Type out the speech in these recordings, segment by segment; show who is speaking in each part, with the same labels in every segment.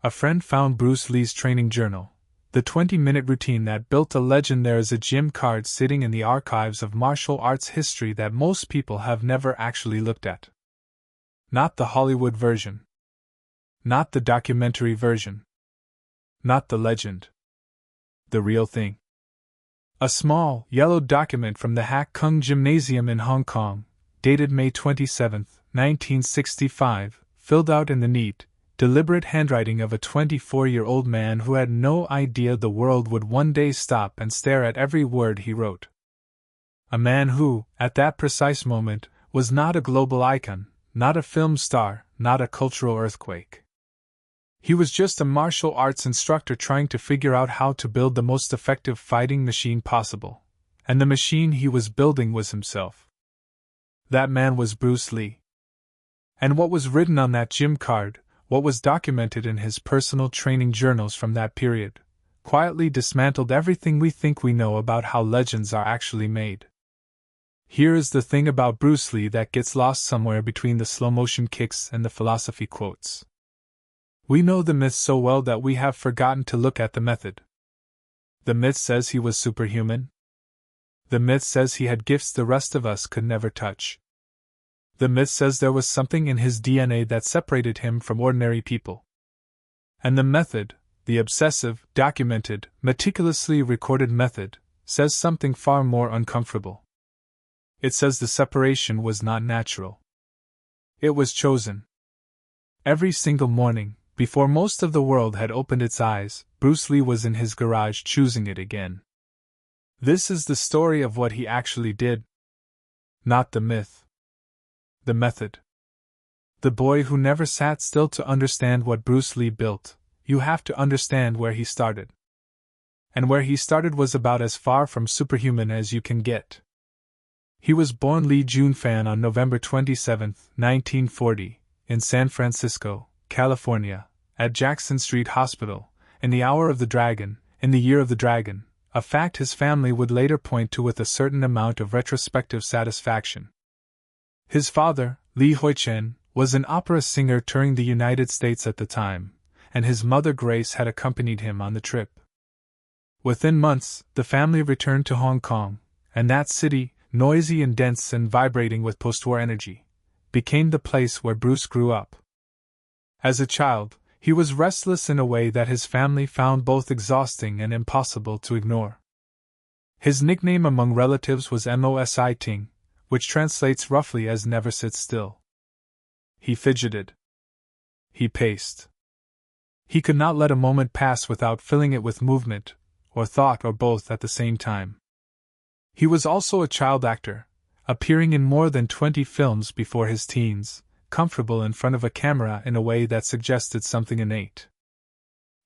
Speaker 1: A friend found Bruce Lee's training journal, the 20-minute routine that built a legend. There is a gym card sitting in the archives of martial arts history that most people have never actually looked at. Not the Hollywood version. Not the documentary version. Not the legend. The real thing. A small, yellow document from the Hak Kung Gymnasium in Hong Kong, dated May 27, 1965, filled out in the neat, deliberate handwriting of a 24-year-old man who had no idea the world would one day stop and stare at every word he wrote. A man who, at that precise moment, was not a global icon, not a film star, not a cultural earthquake. He was just a martial arts instructor trying to figure out how to build the most effective fighting machine possible, and the machine he was building was himself. That man was Bruce Lee. And what was written on that gym card, what was documented in his personal training journals from that period, quietly dismantled everything we think we know about how legends are actually made. Here is the thing about Bruce Lee that gets lost somewhere between the slow-motion kicks and the philosophy quotes. We know the myth so well that we have forgotten to look at the method. The myth says he was superhuman. The myth says he had gifts the rest of us could never touch. The myth says there was something in his DNA that separated him from ordinary people. And the method, the obsessive, documented, meticulously recorded method, says something far more uncomfortable. It says the separation was not natural. It was chosen. Every single morning, before most of the world had opened its eyes, Bruce Lee was in his garage choosing it again. This is the story of what he actually did. Not the myth. The method. The boy who never sat still to understand what Bruce Lee built. You have to understand where he started. And where he started was about as far from superhuman as you can get. He was born Lee Jun-fan on November 27, 1940, in San Francisco, California, at Jackson Street Hospital, in the hour of the dragon, in the year of the dragon, a fact his family would later point to with a certain amount of retrospective satisfaction. His father, Li Huichen, was an opera singer touring the United States at the time, and his mother Grace had accompanied him on the trip. Within months, the family returned to Hong Kong, and that city, noisy and dense and vibrating with post-war energy, became the place where Bruce grew up. As a child, he was restless in a way that his family found both exhausting and impossible to ignore. His nickname among relatives was Mosi Ting, which translates roughly as never sit still. He fidgeted. He paced. He could not let a moment pass without filling it with movement, or thought, or both at the same time. He was also a child actor, appearing in more than 20 films before his teens, comfortable in front of a camera in a way that suggested something innate.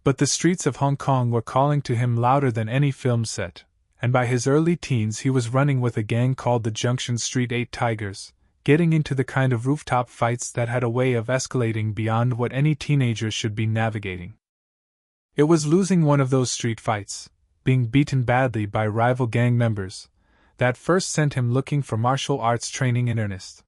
Speaker 1: But the streets of Hong Kong were calling to him louder than any film set, and by his early teens he was running with a gang called the Junction Street 8 Tigers, getting into the kind of rooftop fights that had a way of escalating beyond what any teenager should be navigating. It was losing one of those street fights, being beaten badly by rival gang members, that first sent him looking for martial arts training in earnest.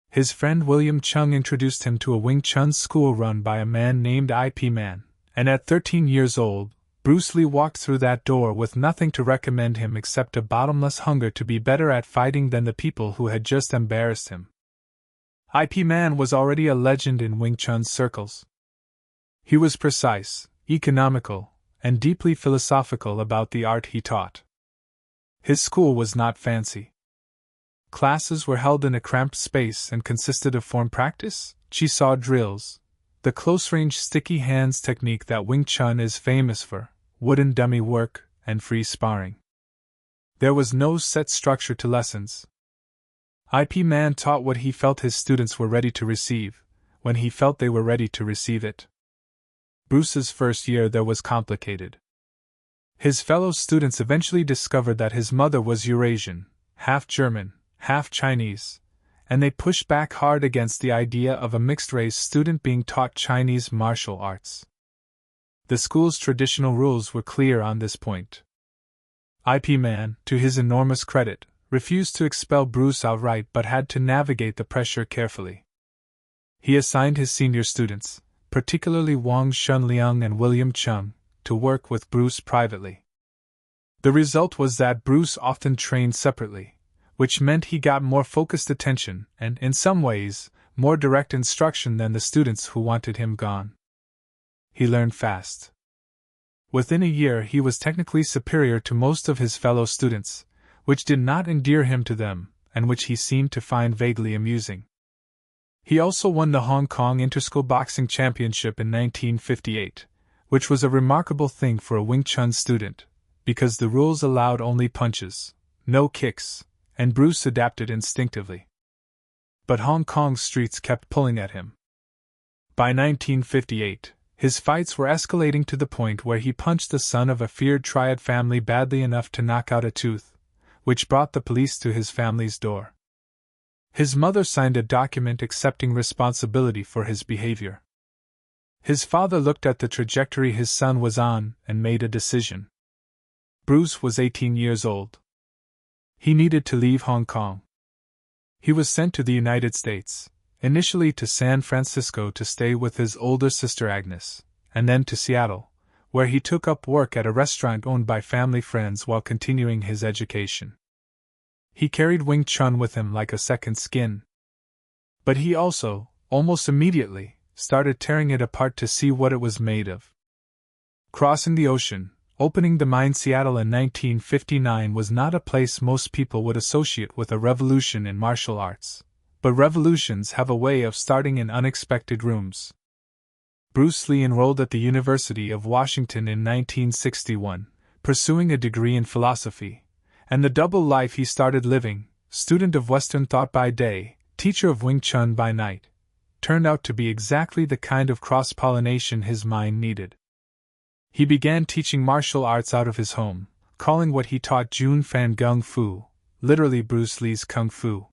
Speaker 1: His friend William Chung introduced him to a Wing Chun school run by a man named IP Man, and at 13 years old, Bruce Lee walked through that door with nothing to recommend him except a bottomless hunger to be better at fighting than the people who had just embarrassed him. IP Man was already a legend in Wing Chun circles. He was precise, economical, and deeply philosophical about the art he taught. His school was not fancy. Classes were held in a cramped space and consisted of form practice, chi-saw drills, the close-range sticky hands technique that Wing Chun is famous for, wooden dummy work, and free sparring. There was no set structure to lessons. IP Man taught what he felt his students were ready to receive, when he felt they were ready to receive it. Bruce's first year there was complicated. His fellow students eventually discovered that his mother was Eurasian, half German, half Chinese, and they pushed back hard against the idea of a mixed-race student being taught Chinese martial arts. The school's traditional rules were clear on this point. IP Man, to his enormous credit, refused to expel Bruce outright but had to navigate the pressure carefully. He assigned his senior students, particularly Wang Shunliang and William Chung, to work with Bruce privately. The result was that Bruce often trained separately, which meant he got more focused attention and, in some ways, more direct instruction than the students who wanted him gone. He learned fast. Within a year he was technically superior to most of his fellow students, which did not endear him to them, and which he seemed to find vaguely amusing. He also won the Hong Kong Interschool Boxing Championship in 1958, which was a remarkable thing for a Wing Chun student, because the rules allowed only punches, no kicks, and Bruce adapted instinctively. But Hong Kong's streets kept pulling at him. By 1958, his fights were escalating to the point where he punched the son of a feared Triad family badly enough to knock out a tooth, which brought the police to his family's door. His mother signed a document accepting responsibility for his behavior. His father looked at the trajectory his son was on and made a decision. Bruce was 18 years old. He needed to leave Hong Kong. He was sent to the United States, initially to San Francisco to stay with his older sister Agnes, and then to Seattle, where he took up work at a restaurant owned by family friends while continuing his education. He carried Wing Chun with him like a second skin. But he also, almost immediately, started tearing it apart to see what it was made of. Crossing the ocean, opening the mine Seattle in 1959 was not a place most people would associate with a revolution in martial arts, but revolutions have a way of starting in unexpected rooms. Bruce Lee enrolled at the University of Washington in 1961, pursuing a degree in philosophy, and the double life he started living, student of Western thought by day, teacher of Wing Chun by night, turned out to be exactly the kind of cross-pollination his mind needed. He began teaching martial arts out of his home, calling what he taught Jun Fan Gung Fu, literally Bruce Lee's Kung Fu.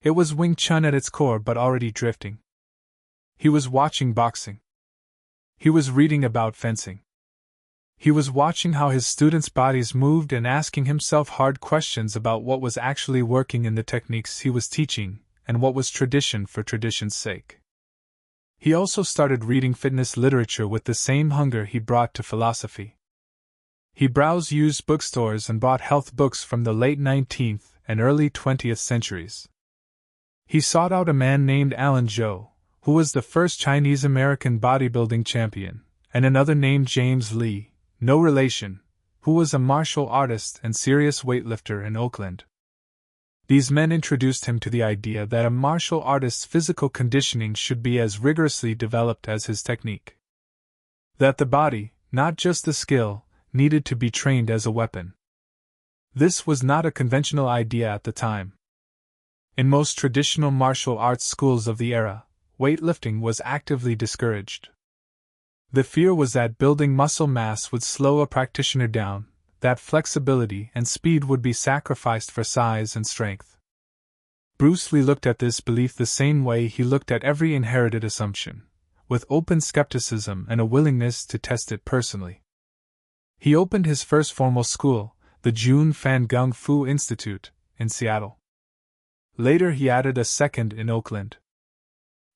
Speaker 1: It was Wing Chun at its core but already drifting. He was watching boxing. He was reading about fencing. He was watching how his students' bodies moved and asking himself hard questions about what was actually working in the techniques he was teaching, and what was tradition for tradition's sake. He also started reading fitness literature with the same hunger he brought to philosophy. He browsed used bookstores and bought health books from the late 19th and early 20th centuries. He sought out a man named Alan Zhou, who was the first Chinese-American bodybuilding champion, and another named James Lee, no relation, who was a martial artist and serious weightlifter in Oakland. These men introduced him to the idea that a martial artist's physical conditioning should be as rigorously developed as his technique. That the body, not just the skill, needed to be trained as a weapon. This was not a conventional idea at the time. In most traditional martial arts schools of the era, weightlifting was actively discouraged. The fear was that building muscle mass would slow a practitioner down, that flexibility and speed would be sacrificed for size and strength. Bruce Lee looked at this belief the same way he looked at every inherited assumption, with open skepticism and a willingness to test it personally. He opened his first formal school, the Jun Fan Gung Fu Institute, in Seattle. Later he added a second in Oakland.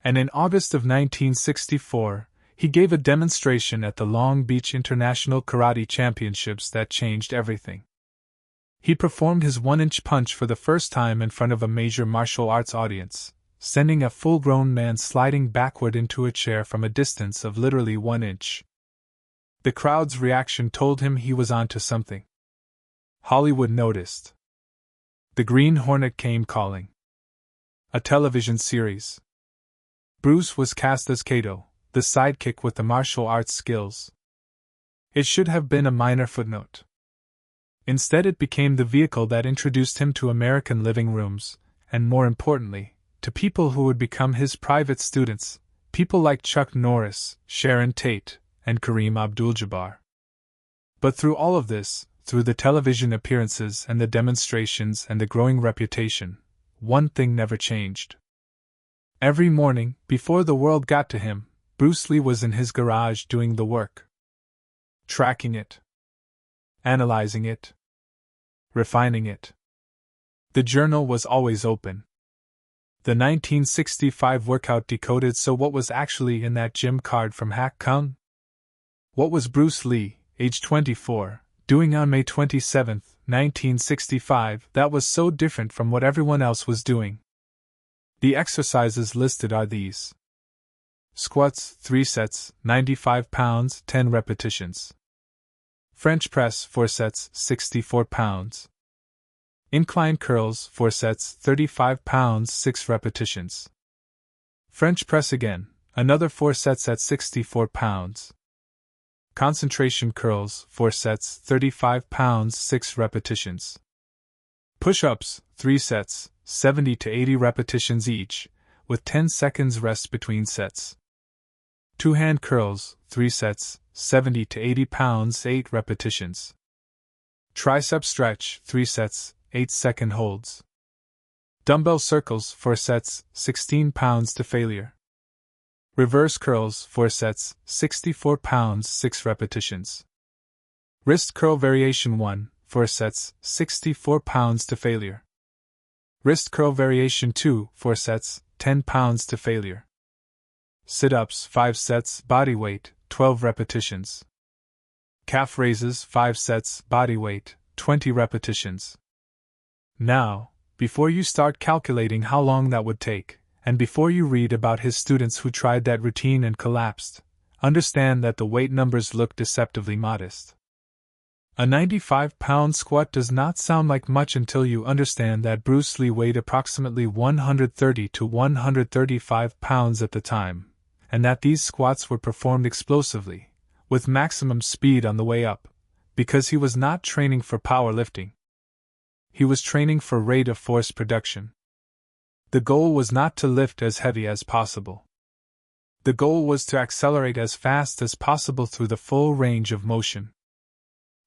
Speaker 1: And in August of 1964, he gave a demonstration at the Long Beach International Karate Championships that changed everything. He performed his 1-inch punch for the first time in front of a major martial arts audience, sending a full-grown man sliding backward into a chair from a distance of literally 1 inch. The crowd's reaction told him he was onto something. Hollywood noticed. The Green Hornet came calling. A television series. Bruce was cast as Kato, the sidekick with the martial arts skills. It should have been a minor footnote. Instead, it became the vehicle that introduced him to American living rooms, and more importantly, to people who would become his private students, people like Chuck Norris, Sharon Tate, and Kareem Abdul-Jabbar. But through all of this, through the television appearances and the demonstrations and the growing reputation, one thing never changed. Every morning, before the world got to him, Bruce Lee was in his garage doing the work. Tracking it. Analyzing it. Refining it. The journal was always open. The 1965 workout decoded. So what was actually in that gym card from Hack Kung? What was Bruce Lee, age 24, doing on May 27, 1965, that was so different from what everyone else was doing? The exercises listed are these: squats, 3 sets, 95 pounds, 10 repetitions. French press, 4 sets, 64 pounds. Incline curls, 4 sets, 35 pounds, 6 repetitions. French press again, another 4 sets at 64 pounds. Concentration curls, 4 sets, 35 pounds, 6 repetitions. Push-ups, 3 sets, 70 to 80 repetitions each, with 10 seconds rest between sets. Two-hand curls, 3 sets, 70 to 80 pounds, 8 repetitions. Tricep stretch, 3 sets, 8-second holds. Dumbbell circles, 4 sets, 16 pounds to failure. Reverse curls, 4 sets, 64 pounds, 6 repetitions. Wrist curl variation 1, 4 sets, 64 pounds to failure. Wrist curl variation 2, 4 sets, 10 pounds to failure. Sit-ups, 5 sets, body weight, 12 repetitions. Calf raises, 5 sets, body weight, 20 repetitions. Now, before you start calculating how long that would take, and before you read about his students who tried that routine and collapsed, understand that the weight numbers look deceptively modest. A 95-pound squat does not sound like much until you understand that Bruce Lee weighed approximately 130 to 135 pounds at the time, and that these squats were performed explosively, with maximum speed on the way up, because he was not training for powerlifting. He was training for rate of force production. The goal was not to lift as heavy as possible. The goal was to accelerate as fast as possible through the full range of motion.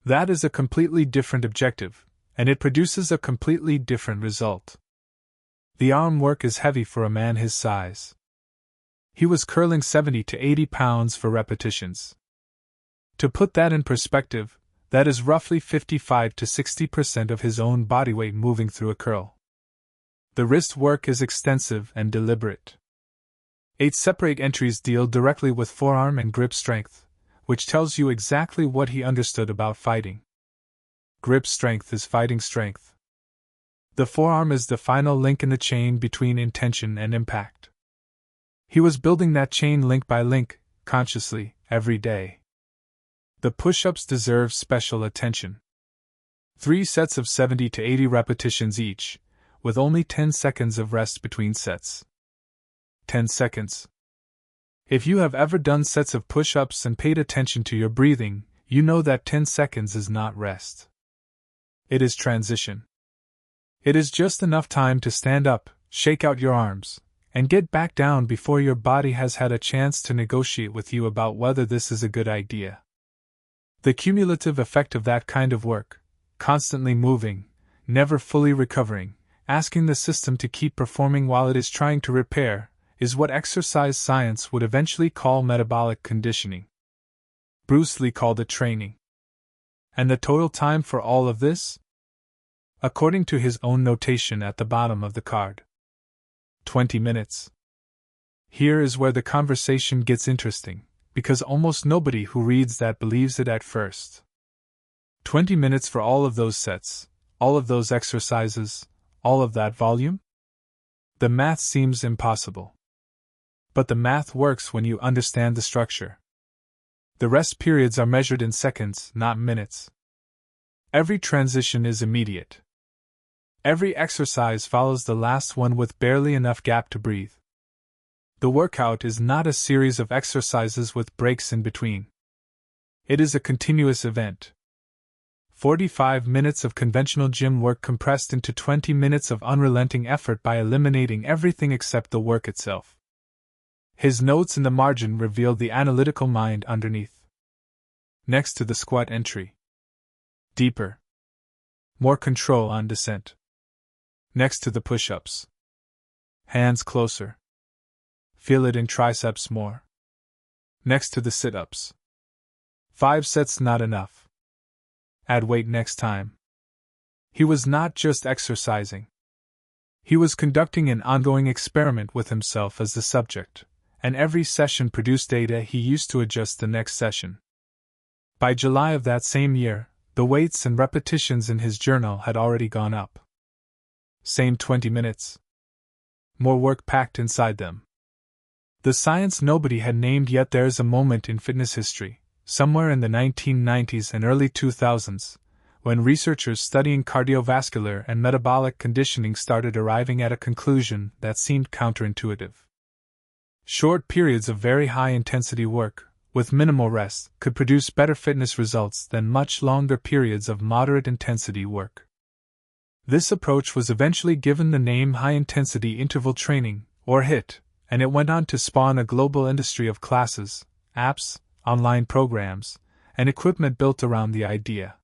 Speaker 1: That is a completely different objective, and it produces a completely different result. The arm work is heavy for a man his size. He was curling 70 to 80 pounds for repetitions. To put that in perspective, that is roughly 55 to 60% of his own body weight moving through a curl. The wrist work is extensive and deliberate. 8 separate entries deal directly with forearm and grip strength, which tells you exactly what he understood about fighting. Grip strength is fighting strength. The forearm is the final link in the chain between intention and impact. He was building that chain link by link, consciously, every day. The push-ups deserve special attention. 3 sets of 70 to 80 repetitions each, with only 10 seconds of rest between sets. 10 seconds. If you have ever done sets of push-ups and paid attention to your breathing, you know that 10 seconds is not rest. It is transition. It is just enough time to stand up, shake out your arms, and get back down before your body has had a chance to negotiate with you about whether this is a good idea. The cumulative effect of that kind of work, constantly moving, never fully recovering, asking the system to keep performing while it is trying to repair, is what exercise science would eventually call metabolic conditioning. Bruce Lee called it training. And the total time for all of this? According to his own notation at the bottom of the card: 20 minutes. Here is where the conversation gets interesting, because almost nobody who reads that believes it at first. 20 minutes for all of those sets, all of those exercises, all of that volume? The math seems impossible. But the math works when you understand the structure. The rest periods are measured in seconds, not minutes. Every transition is immediate. Every exercise follows the last one with barely enough gap to breathe. The workout is not a series of exercises with breaks in between. It is a continuous event. 45 minutes of conventional gym work compressed into 20 minutes of unrelenting effort by eliminating everything except the work itself. His notes in the margin revealed the analytical mind underneath. Next to the squat entry: deeper. More control on descent. Next to the push-ups: hands closer. Feel it in triceps more. Next to the sit-ups: 5 sets not enough. Add weight next time. He was not just exercising. He was conducting an ongoing experiment with himself as the subject, and every session produced data he used to adjust the next session. By July of that same year, the weights and repetitions in his journal had already gone up. Same 20 minutes. More work packed inside them. The science nobody had named yet. There is a moment in fitness history, somewhere in the 1990s and early 2000s, when researchers studying cardiovascular and metabolic conditioning started arriving at a conclusion that seemed counterintuitive. Short periods of very high-intensity work, with minimal rest, could produce better fitness results than much longer periods of moderate-intensity work. This approach was eventually given the name high-intensity interval training, or HIIT, and it went on to spawn a global industry of classes, apps, online programs, and equipment built around the idea.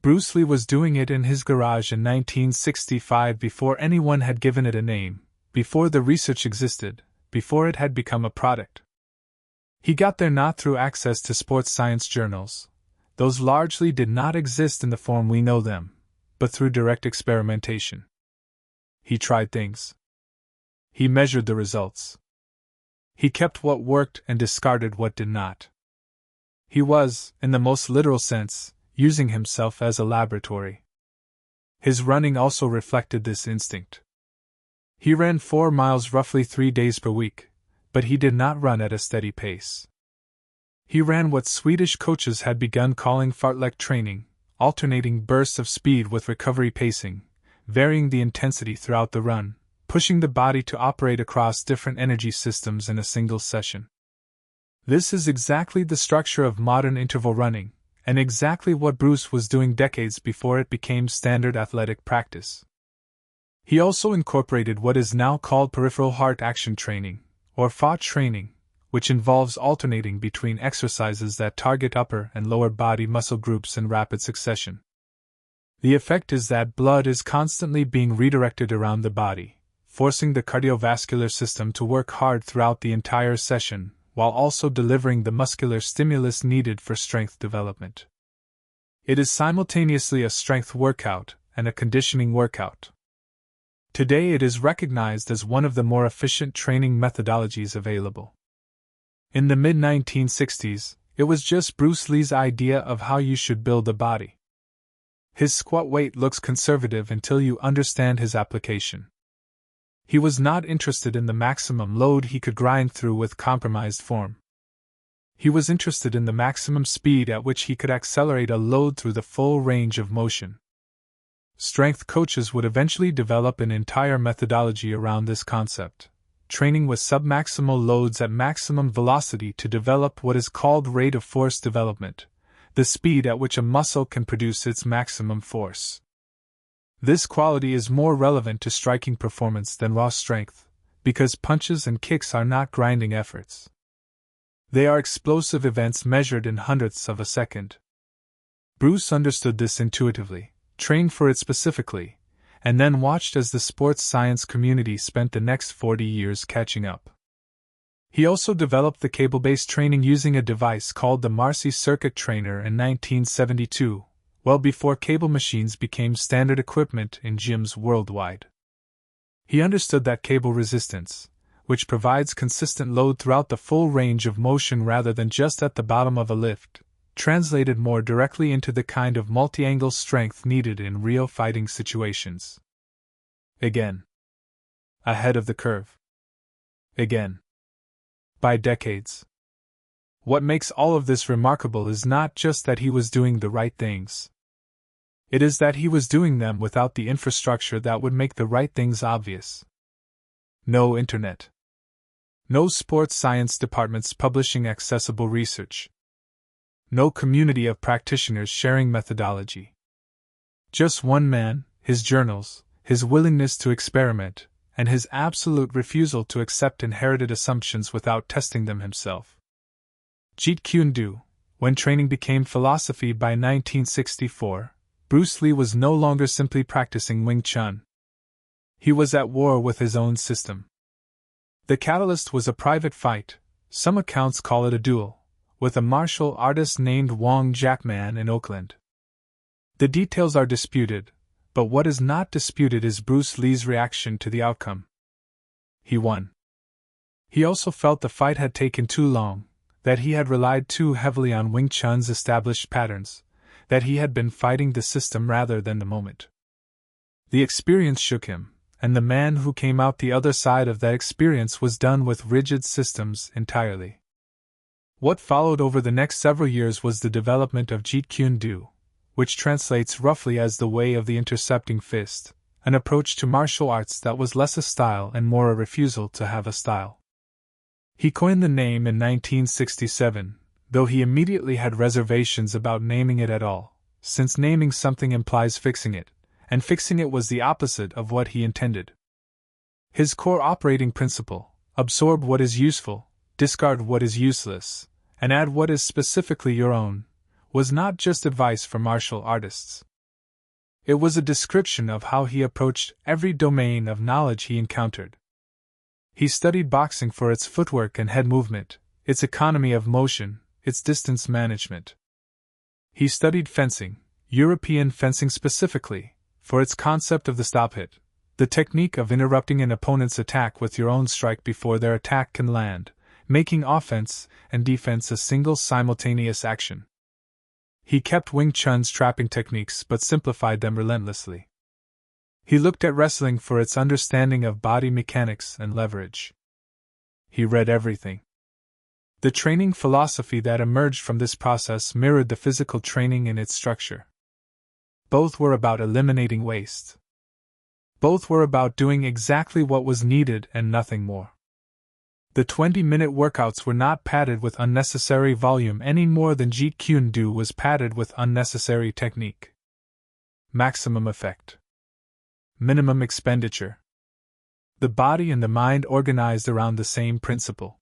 Speaker 1: Bruce Lee was doing it in his garage in 1965 before anyone had given it a name, before the research existed, before it had become a product. He got there not through access to sports science journals, those largely did not exist in the form we know them, but through direct experimentation. He tried things. He measured the results. He kept what worked and discarded what did not. He was, in the most literal sense, using himself as a laboratory. His running also reflected this instinct. He ran 4 miles roughly 3 days per week, but he did not run at a steady pace. He ran what Swedish coaches had begun calling fartlek training, alternating bursts of speed with recovery pacing, varying the intensity throughout the run, pushing the body to operate across different energy systems in a single session. This is exactly the structure of modern interval running, and exactly what Bruce was doing decades before it became standard athletic practice. He also incorporated what is now called peripheral heart action training, or FA training, which involves alternating between exercises that target upper and lower body muscle groups in rapid succession. The effect is that blood is constantly being redirected around the body, forcing the cardiovascular system to work hard throughout the entire session, while also delivering the muscular stimulus needed for strength development. It is simultaneously a strength workout and a conditioning workout. Today it is recognized as one of the more efficient training methodologies available. In the mid-1960s, it was just Bruce Lee's idea of how you should build a body. His squat weight looks conservative until you understand his application. He was not interested in the maximum load he could grind through with compromised form. He was interested in the maximum speed at which he could accelerate a load through the full range of motion. Strength coaches would eventually develop an entire methodology around this concept, training with submaximal loads at maximum velocity to develop what is called rate of force development, the speed at which a muscle can produce its maximum force. This quality is more relevant to striking performance than raw strength, because punches and kicks are not grinding efforts. They are explosive events measured in hundredths of a second. Bruce understood this intuitively, trained for it specifically, and then watched as the sports science community spent the next 40 years catching up. He also developed the cable-based training using a device called the Marcy Circuit Trainer in 1972, well before cable machines became standard equipment in gyms worldwide. He understood that cable resistance, which provides consistent load throughout the full range of motion rather than just at the bottom of a lift, translated more directly into the kind of multi-angle strength needed in real fighting situations. Again. Ahead of the curve. Again. By decades. What makes all of this remarkable is not just that he was doing the right things. It is that he was doing them without the infrastructure that would make the right things obvious. No internet. No sports science departments publishing accessible research. No community of practitioners sharing methodology. Just one man, his journals, his willingness to experiment, and his absolute refusal to accept inherited assumptions without testing them himself. Jeet Kune Do. When training became philosophy by 1964, Bruce Lee was no longer simply practicing Wing Chun. He was at war with his own system. The catalyst was a private fight, some accounts call it a duel, with a martial artist named Wong Jackman in Oakland. The details are disputed, But what is not disputed is Bruce Lee's reaction to the outcome. He won. He also felt the fight had taken too long, that he had relied too heavily on Wing Chun's established patterns, that he had been fighting the system rather than the moment. The experience shook him, and the man who came out the other side of that experience was done with rigid systems entirely. What followed over the next several years was the development of Jeet Kune Do, which translates roughly as the way of the intercepting fist, an approach to martial arts that was less a style and more a refusal to have a style. He coined the name in 1967, though he immediately had reservations about naming it at all, since naming something implies fixing it, and fixing it was the opposite of what he intended. His core operating principle, absorb what is useful, discard what is useless, and add what is specifically your own, was not just advice for martial artists. It was a description of how he approached every domain of knowledge he encountered. He studied boxing for its footwork and head movement, its economy of motion, its distance management. He studied fencing, European fencing specifically, for its concept of the stop hit, the technique of interrupting an opponent's attack with your own strike before their attack can land, making offense and defense a single simultaneous action. He kept Wing Chun's trapping techniques but simplified them relentlessly. He looked at wrestling for its understanding of body mechanics and leverage. He read everything. The training philosophy that emerged from this process mirrored the physical training in its structure. Both were about eliminating waste. Both were about doing exactly what was needed and nothing more. The 20-minute workouts were not padded with unnecessary volume any more than Jeet Kune Do was padded with unnecessary technique. Maximum effect. Minimum expenditure. The body and the mind organized around the same principle.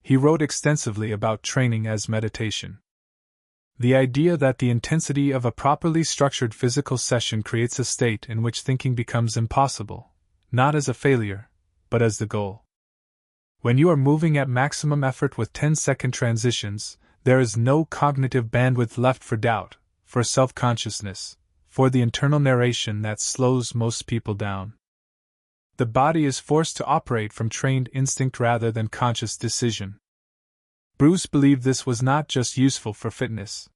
Speaker 1: He wrote extensively about training as meditation. The idea that the intensity of a properly structured physical session creates a state in which thinking becomes impossible, not as a failure, but as the goal. When you are moving at maximum effort with 10-second transitions, there is no cognitive bandwidth left for doubt, for self-consciousness, for the internal narration that slows most people down. The body is forced to operate from trained instinct rather than conscious decision. Bruce believed this was not just useful for fitness.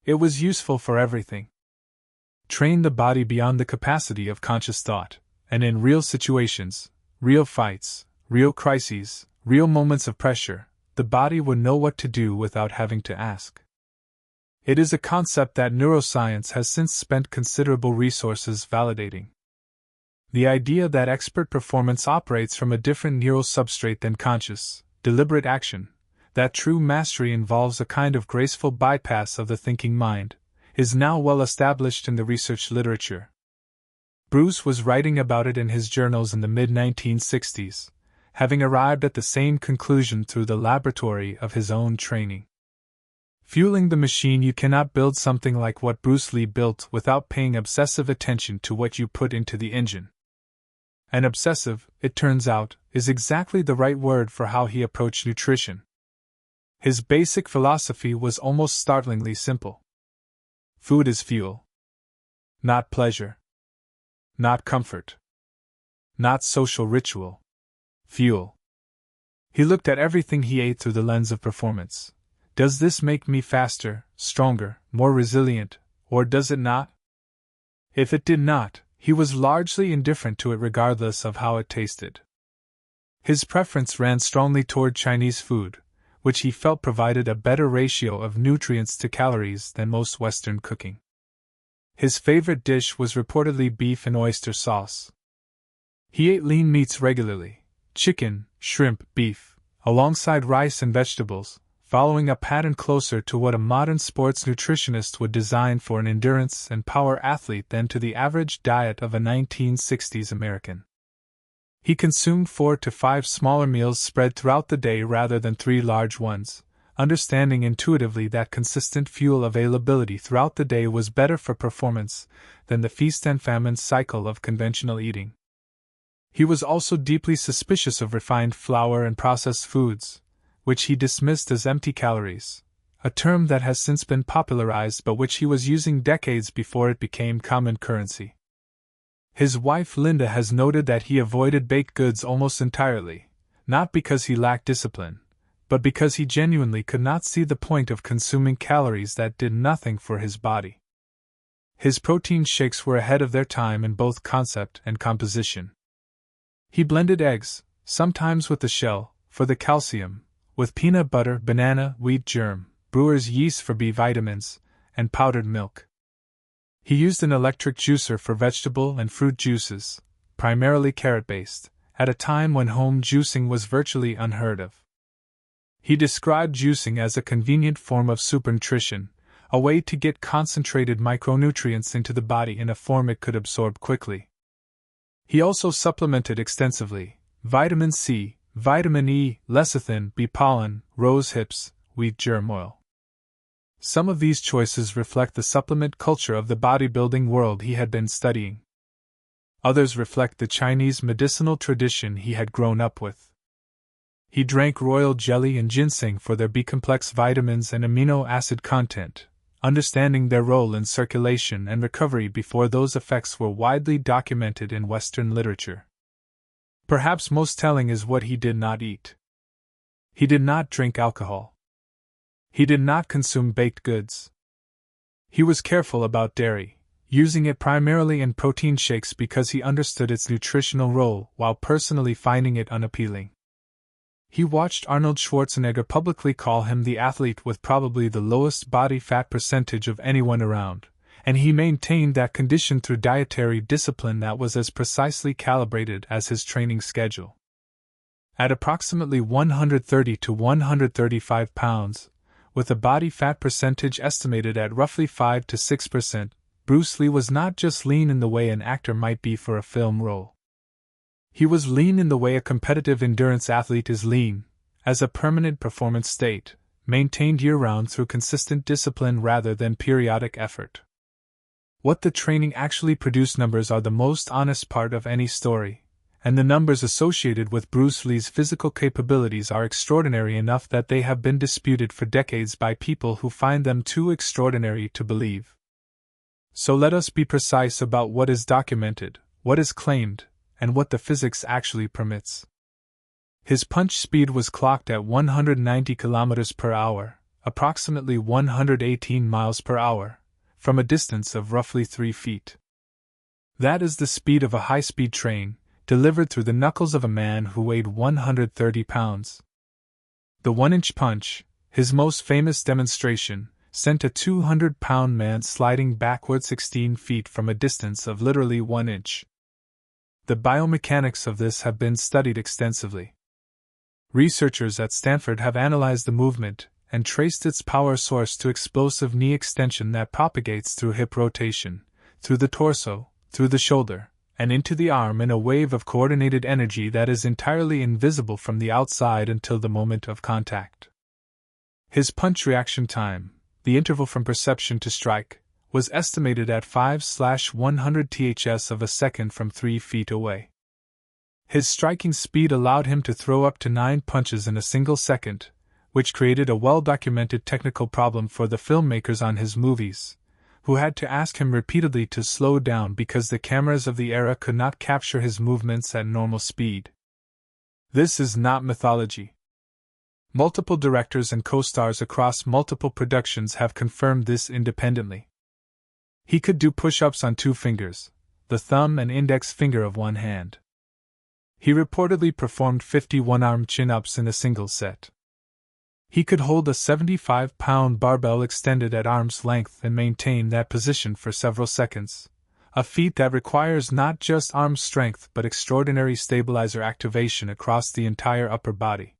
Speaker 1: It was useful for everything. Train the body beyond the capacity of conscious thought, and in real situations, real fights, real crises, real moments of pressure, the body would know what to do without having to ask. It is a concept that neuroscience has since spent considerable resources validating. The idea that expert performance operates from a different neural substrate than conscious, deliberate action, that true mastery involves a kind of graceful bypass of the thinking mind, is now well established in the research literature. Bruce was writing about it in his journals in the mid-1960s, having arrived at the same conclusion through the laboratory of his own training. Fueling the machine, you cannot build something like what Bruce Lee built without paying obsessive attention to what you put into the engine. And obsessive, it turns out, is exactly the right word for how he approached nutrition. His basic philosophy was almost startlingly simple. Food is fuel. Not pleasure. Not comfort. Not social ritual. Fuel. He looked at everything he ate through the lens of performance. Does this make me faster, stronger, more resilient, or does it not? If it did not, he was largely indifferent to it regardless of how it tasted. His preference ran strongly toward Chinese food, which he felt provided a better ratio of nutrients to calories than most Western cooking. His favorite dish was reportedly beef and oyster sauce. He ate lean meats regularly, chicken, shrimp, beef, alongside rice and vegetables, following a pattern closer to what a modern sports nutritionist would design for an endurance and power athlete than to the average diet of a 1960s American. He consumed 4 to 5 smaller meals spread throughout the day rather than 3 large ones, understanding intuitively that consistent fuel availability throughout the day was better for performance than the feast and famine cycle of conventional eating. He was also deeply suspicious of refined flour and processed foods, which he dismissed as empty calories, a term that has since been popularized but which he was using decades before it became common currency. His wife Linda has noted that he avoided baked goods almost entirely, not because he lacked discipline, but because he genuinely could not see the point of consuming calories that did nothing for his body. His protein shakes were ahead of their time in both concept and composition. He blended eggs, sometimes with the shell, for the calcium, with peanut butter, banana, wheat germ, brewer's yeast for B vitamins, and powdered milk. He used an electric juicer for vegetable and fruit juices, primarily carrot-based, at a time when home juicing was virtually unheard of. He described juicing as a convenient form of supernutrition, a way to get concentrated micronutrients into the body in a form it could absorb quickly. He also supplemented extensively: vitamin C, vitamin E, lecithin, bee pollen, rose hips, wheat germ oil. Some of these choices reflect the supplement culture of the bodybuilding world he had been studying. Others reflect the Chinese medicinal tradition he had grown up with. He drank royal jelly and ginseng for their B-complex vitamins and amino acid content, understanding their role in circulation and recovery before those effects were widely documented in Western literature. Perhaps most telling is what he did not eat. He did not drink alcohol. He did not consume baked goods. He was careful about dairy, using it primarily in protein shakes because he understood its nutritional role while personally finding it unappealing. He watched Arnold Schwarzenegger publicly call him the athlete with probably the lowest body fat percentage of anyone around, and he maintained that condition through dietary discipline that was as precisely calibrated as his training schedule. At approximately 130 to 135 pounds, with a body fat percentage estimated at roughly 5 to 6%, Bruce Lee was not just lean in the way an actor might be for a film role. He was lean in the way a competitive endurance athlete is lean, as a permanent performance state, maintained year-round through consistent discipline rather than periodic effort. What the training actually produced numbers are the most honest part of any story, and the numbers associated with Bruce Lee's physical capabilities are extraordinary enough that they have been disputed for decades by people who find them too extraordinary to believe. So let us be precise about what is documented, what is claimed, and what the physics actually permits. His punch speed was clocked at 190 km per hour, approximately 118 miles per hour, from a distance of roughly 3 feet. That is the speed of a high-speed train, delivered through the knuckles of a man who weighed 130 pounds. The 1-inch punch, his most famous demonstration, sent a 200-pound man sliding backward 16 feet from a distance of literally 1 inch. The biomechanics of this have been studied extensively. Researchers at Stanford have analyzed the movement and traced its power source to explosive knee extension that propagates through hip rotation, through the torso, through the shoulder, and into the arm in a wave of coordinated energy that is entirely invisible from the outside until the moment of contact. His punch reaction time, the interval from perception to strike, was estimated at 5/100 ths of a second from 3 feet away. His striking speed allowed him to throw up to 9 punches in a single second, which created a well-documented technical problem for the filmmakers on his movies, who had to ask him repeatedly to slow down because the cameras of the era could not capture his movements at normal speed. This is not mythology. Multiple directors and co-stars across multiple productions have confirmed this independently. He could do push-ups on 2 fingers, the thumb and index finger of one hand. He reportedly performed 51 arm chin-ups in a single set. He could hold a 75-pound barbell extended at arm's length and maintain that position for several seconds, a feat that requires not just arm strength but extraordinary stabilizer activation across the entire upper body.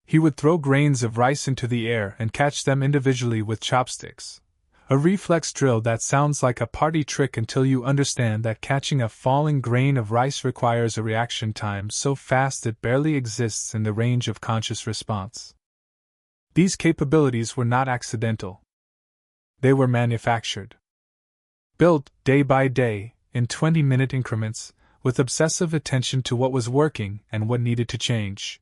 Speaker 1: He would throw grains of rice into the air and catch them individually with chopsticks, a reflex drill that sounds like a party trick until you understand that catching a falling grain of rice requires a reaction time so fast it barely exists in the range of conscious response. These capabilities were not accidental. They were manufactured. Built, day by day, in 20-minute increments, with obsessive attention to what was working and what needed to change.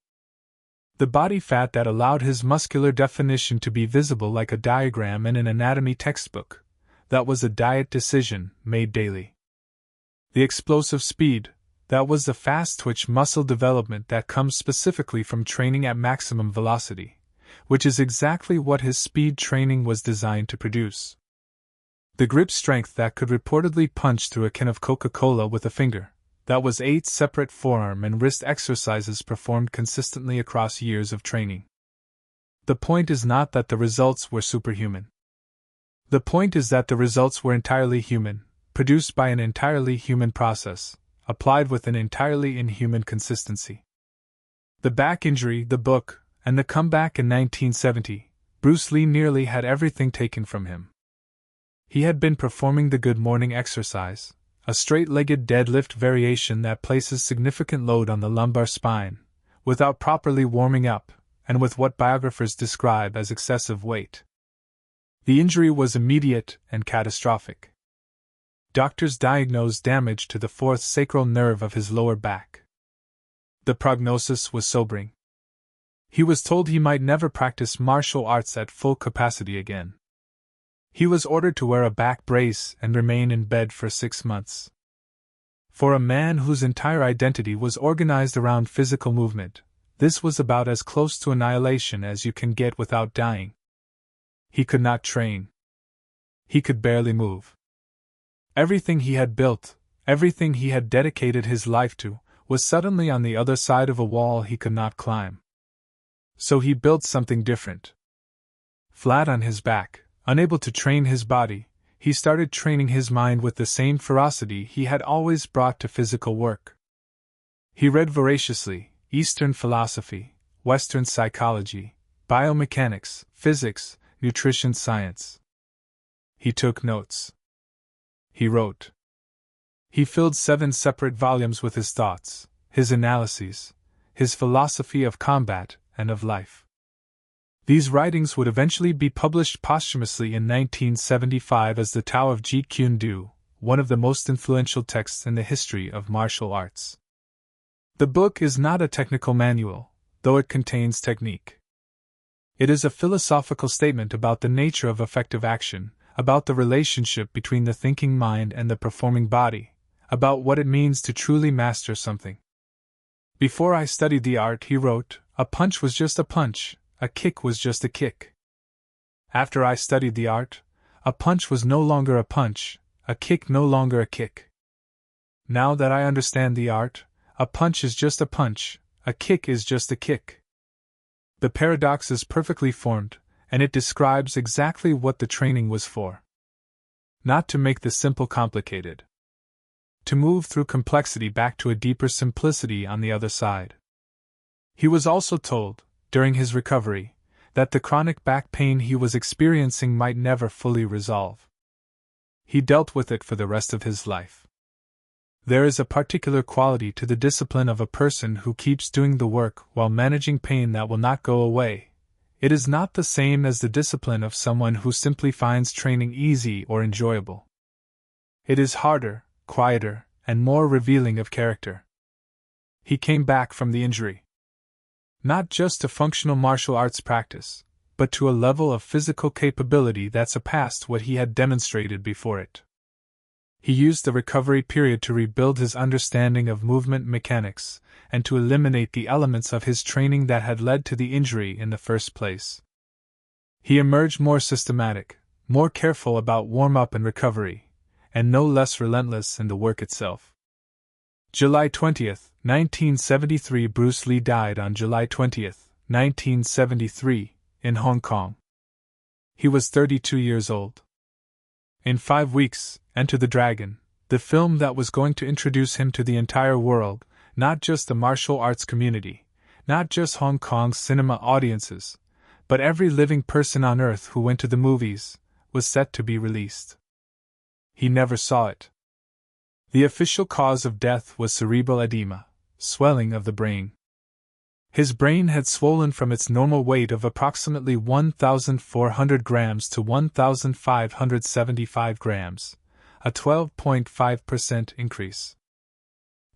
Speaker 1: The body fat that allowed his muscular definition to be visible like a diagram in an anatomy textbook. That was a diet decision made daily. The explosive speed, that was the fast twitch muscle development that comes specifically from training at maximum velocity, which is exactly what his speed training was designed to produce. The grip strength that could reportedly punch through a can of Coca-Cola with a finger, that was 8 separate forearm and wrist exercises performed consistently across years of training. The point is not that the results were superhuman. The point is that the results were entirely human, produced by an entirely human process, applied with an entirely inhuman consistency. The back injury, the book, and the comeback in 1970, Bruce Lee nearly had everything taken from him. He had been performing the good morning exercise, a straight-legged deadlift variation that places significant load on the lumbar spine, without properly warming up, and with what biographers describe as excessive weight. The injury was immediate and catastrophic. Doctors diagnosed damage to the fourth sacral nerve of his lower back. The prognosis was sobering. He was told he might never practice martial arts at full capacity again. He was ordered to wear a back brace and remain in bed for 6 months. For a man whose entire identity was organized around physical movement, this was about as close to annihilation as you can get without dying. He could not train. He could barely move. Everything he had built, everything he had dedicated his life to, was suddenly on the other side of a wall he could not climb. So he built something different. Flat on his back, unable to train his body, he started training his mind with the same ferocity he had always brought to physical work. He read voraciously Eastern philosophy, Western psychology, biomechanics, physics, nutrition science. He took notes. He wrote. He filled 7 separate volumes with his thoughts, his analyses, his philosophy of combat and of life. These writings would eventually be published posthumously in 1975 as the Tao of Jeet Kune Do, one of the most influential texts in the history of martial arts. The book is not a technical manual, though it contains technique. It is a philosophical statement about the nature of effective action, about the relationship between the thinking mind and the performing body, about what it means to truly master something. Before I studied the art, he wrote, a punch was just a punch, a kick was just a kick. After I studied the art, a punch was no longer a punch, a kick no longer a kick. Now that I understand the art, a punch is just a punch, a kick is just a kick. The paradox is perfectly formed, and it describes exactly what the training was for. Not to make the simple complicated. To move through complexity back to a deeper simplicity on the other side. He was also told, during his recovery, that the chronic back pain he was experiencing might never fully resolve. He dealt with it for the rest of his life. There is a particular quality to the discipline of a person who keeps doing the work while managing pain that will not go away. It is not the same as the discipline of someone who simply finds training easy or enjoyable. It is harder, quieter, and more revealing of character. He came back from the injury. Not just to functional martial arts practice, but to a level of physical capability that surpassed what he had demonstrated before it. He used the recovery period to rebuild his understanding of movement mechanics, and to eliminate the elements of his training that had led to the injury in the first place. He emerged more systematic, more careful about warm-up and recovery, and no less relentless in the work itself. July 20, 1973. Bruce Lee died on July 20, 1973, in Hong Kong. He was 32 years old. In 5 weeks, Enter the Dragon, the film that was going to introduce him to the entire world, not just the martial arts community, not just Hong Kong's cinema audiences, but every living person on earth who went to the movies, was set to be released. He never saw it. The official cause of death was cerebral edema, swelling of the brain. His brain had swollen from its normal weight of approximately 1,400 grams to 1,575 grams, a 12.5% increase.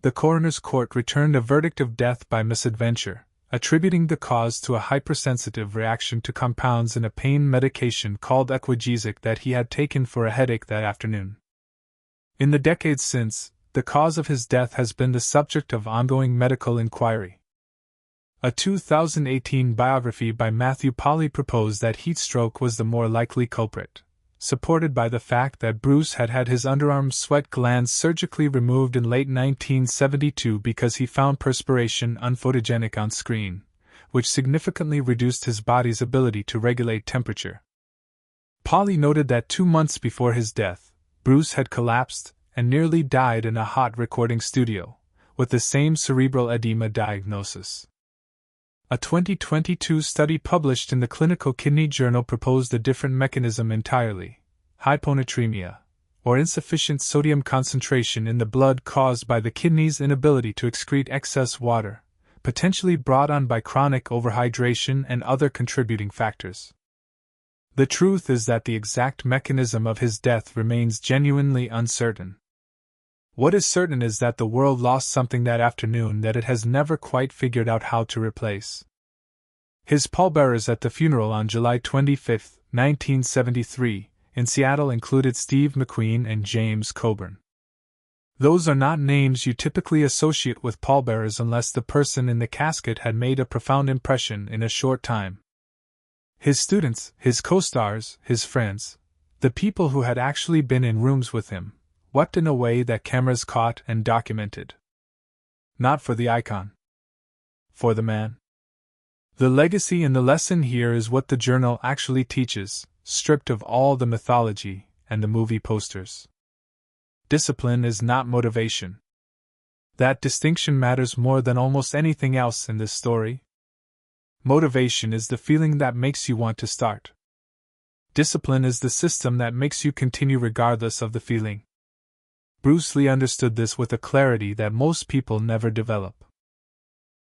Speaker 1: The coroner's court returned a verdict of death by misadventure, attributing the cause to a hypersensitive reaction to compounds in a pain medication called Equagesic that he had taken for a headache that afternoon. In the decades since, the cause of his death has been the subject of ongoing medical inquiry. A 2018 biography by Matthew Polly proposed that heat stroke was the more likely culprit, supported by the fact that Bruce had had his underarm sweat glands surgically removed in late 1972 because he found perspiration unphotogenic on screen, which significantly reduced his body's ability to regulate temperature. Polly noted that 2 months before his death, Bruce had collapsed and nearly died in a hot recording studio, with the same cerebral edema diagnosis. A 2022 study published in the Clinical Kidney Journal proposed a different mechanism entirely: hyponatremia, or insufficient sodium concentration in the blood caused by the kidney's inability to excrete excess water, potentially brought on by chronic overhydration and other contributing factors. The truth is that the exact mechanism of his death remains genuinely uncertain. What is certain is that the world lost something that afternoon that it has never quite figured out how to replace. His pallbearers at the funeral on July 25, 1973, in Seattle included Steve McQueen and James Coburn. Those are not names you typically associate with pallbearers unless the person in the casket had made a profound impression in a short time. His students, his co-stars, his friends, the people who had actually been in rooms with him, wept in a way that cameras caught and documented. Not for the icon. For the man. The legacy and the lesson here is what the journal actually teaches, stripped of all the mythology and the movie posters. Discipline is not motivation. That distinction matters more than almost anything else in this story. Motivation is the feeling that makes you want to start. Discipline is the system that makes you continue regardless of the feeling. Bruce Lee understood this with a clarity that most people never develop.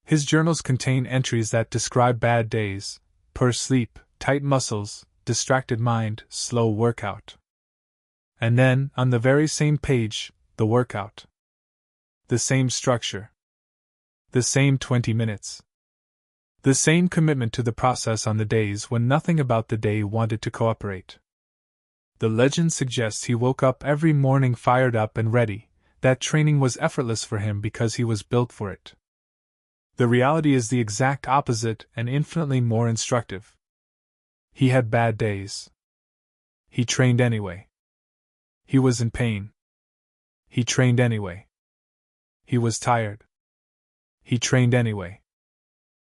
Speaker 1: His journals contain entries that describe bad days, poor sleep, tight muscles, distracted mind, slow workout. And then, on the very same page, the workout. The same structure. The same 20 minutes. The same commitment to the process on the days when nothing about the day wanted to cooperate. The legend suggests he woke up every morning fired up and ready, that training was effortless for him because he was built for it. The reality is the exact opposite and infinitely more instructive. He had bad days. He trained anyway. He was in pain. He trained anyway. He was tired. He trained anyway.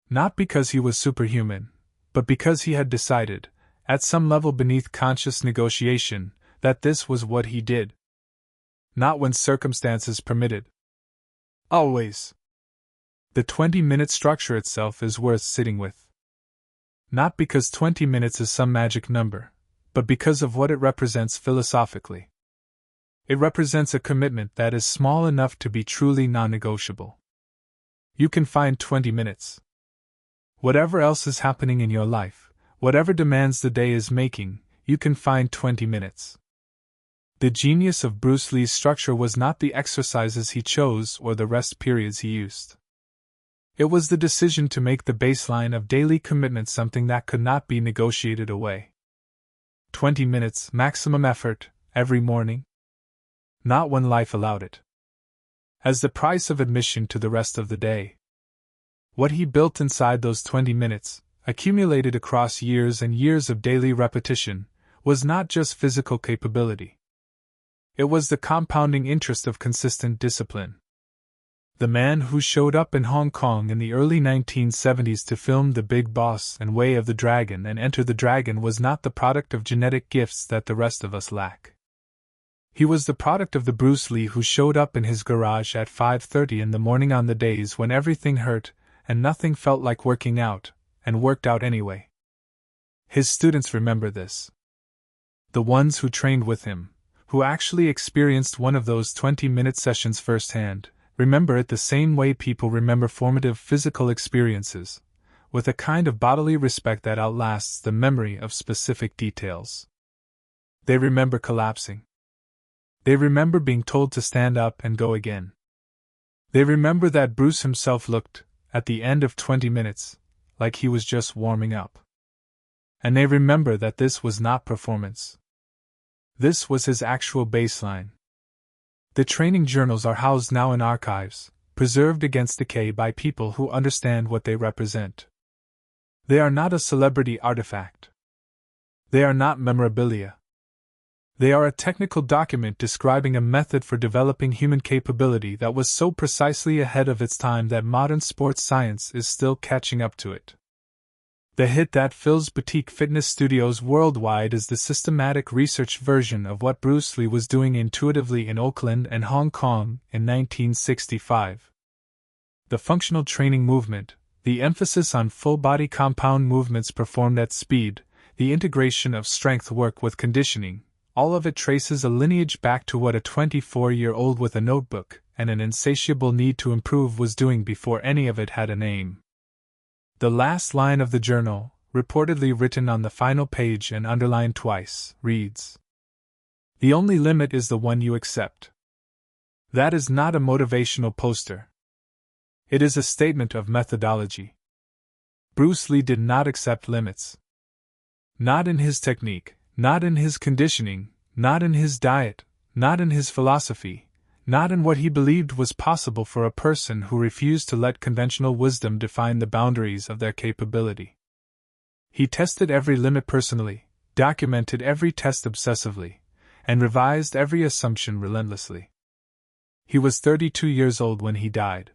Speaker 1: Not because he was superhuman, but because he had decided, at some level beneath conscious negotiation, that this was what he did. Not when circumstances permitted. Always. The 20-minute structure itself is worth sitting with. Not because 20 minutes is some magic number, but because of what it represents philosophically. It represents a commitment that is small enough to be truly non-negotiable. You can find 20 minutes. Whatever else is happening in your life, whatever demands the day is making, you can find 20 minutes. The genius of Bruce Lee's structure was not the exercises he chose or the rest periods he used. It was the decision to make the baseline of daily commitment something that could not be negotiated away. 20 minutes, maximum effort, every morning. Not when life allowed it. As the price of admission to the rest of the day. What he built inside those 20 minutes, accumulated across years and years of daily repetition, was not just physical capability. It was the compounding interest of consistent discipline. The man who showed up in Hong Kong in the early 1970s to film The Big Boss and Way of the Dragon and Enter the Dragon was not the product of genetic gifts that the rest of us lack. He was the product of the Bruce Lee who showed up in his garage at 5:30 in the morning on the days when everything hurt and nothing felt like working out, and worked out anyway. His students remember this. The ones who trained with him, who actually experienced one of those 20-minute sessions firsthand, remember it the same way people remember formative physical experiences, with a kind of bodily respect that outlasts the memory of specific details. They remember collapsing. They remember being told to stand up and go again. They remember that Bruce himself looked, at the end of 20 minutes, like he was just warming up. And they remember that this was not performance. This was his actual baseline. The training journals are housed now in archives, preserved against decay by people who understand what they represent. They are not a celebrity artifact. They are not memorabilia. They are a technical document describing a method for developing human capability that was so precisely ahead of its time that modern sports science is still catching up to it. The hit that fills boutique fitness studios worldwide is the systematic research version of what Bruce Lee was doing intuitively in Oakland and Hong Kong in 1965. The functional training movement, the emphasis on full-body compound movements performed at speed, the integration of strength work with conditioning, all of it traces a lineage back to what a 24-year-old with a notebook and an insatiable need to improve was doing before any of it had a name. The last line of the journal, reportedly written on the final page and underlined twice, reads, "The only limit is the one you accept." That is not a motivational poster. It is a statement of methodology. Bruce Lee did not accept limits. Not in his technique, not in his conditioning, not in his diet, not in his philosophy, not in what he believed was possible for a person who refused to let conventional wisdom define the boundaries of their capability. He tested every limit personally, documented every test obsessively, and revised every assumption relentlessly. He was 32 years old when he died.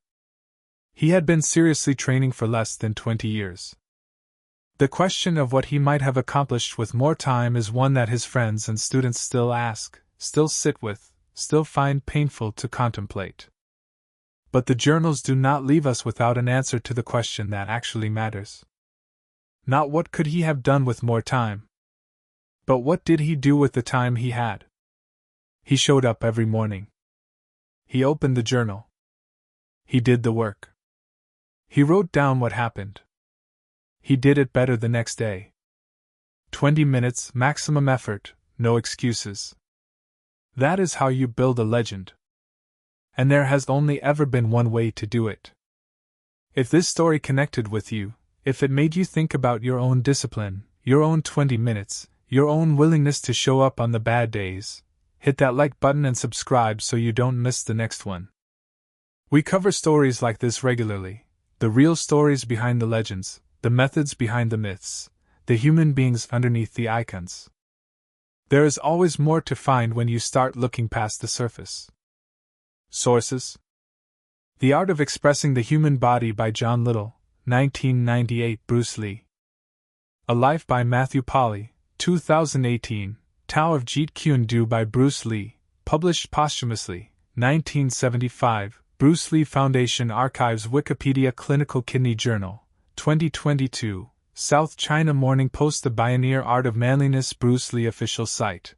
Speaker 1: He had been seriously training for less than 20 years. The question of what he might have accomplished with more time is one that his friends and students still ask, still sit with, still find painful to contemplate. But the journals do not leave us without an answer to the question that actually matters. Not what could he have done with more time, but what did he do with the time he had? He showed up every morning. He opened the journal. He did the work. He wrote down what happened. He did it better the next day. 20 minutes, maximum effort, no excuses. That is how you build a legend. And there has only ever been one way to do it. If this story connected with you, if it made you think about your own discipline, your own 20 minutes, your own willingness to show up on the bad days, hit that like button and subscribe so you don't miss the next one. We cover stories like this regularly, the real stories behind the legends, the methods behind the myths, the human beings underneath the icons. There is always more to find when you start looking past the surface. Sources: The Art of Expressing the Human Body by John Little, 1998. Bruce Lee. A Life by Matthew Polly, 2018. Tao of Jeet Kune Do by Bruce Lee, published posthumously, 1975. Bruce Lee Foundation Archives. Wikipedia. Clinical Kidney Journal, 2022. South China Morning Post. The Pioneer Art of Manliness. Bruce Lee official site.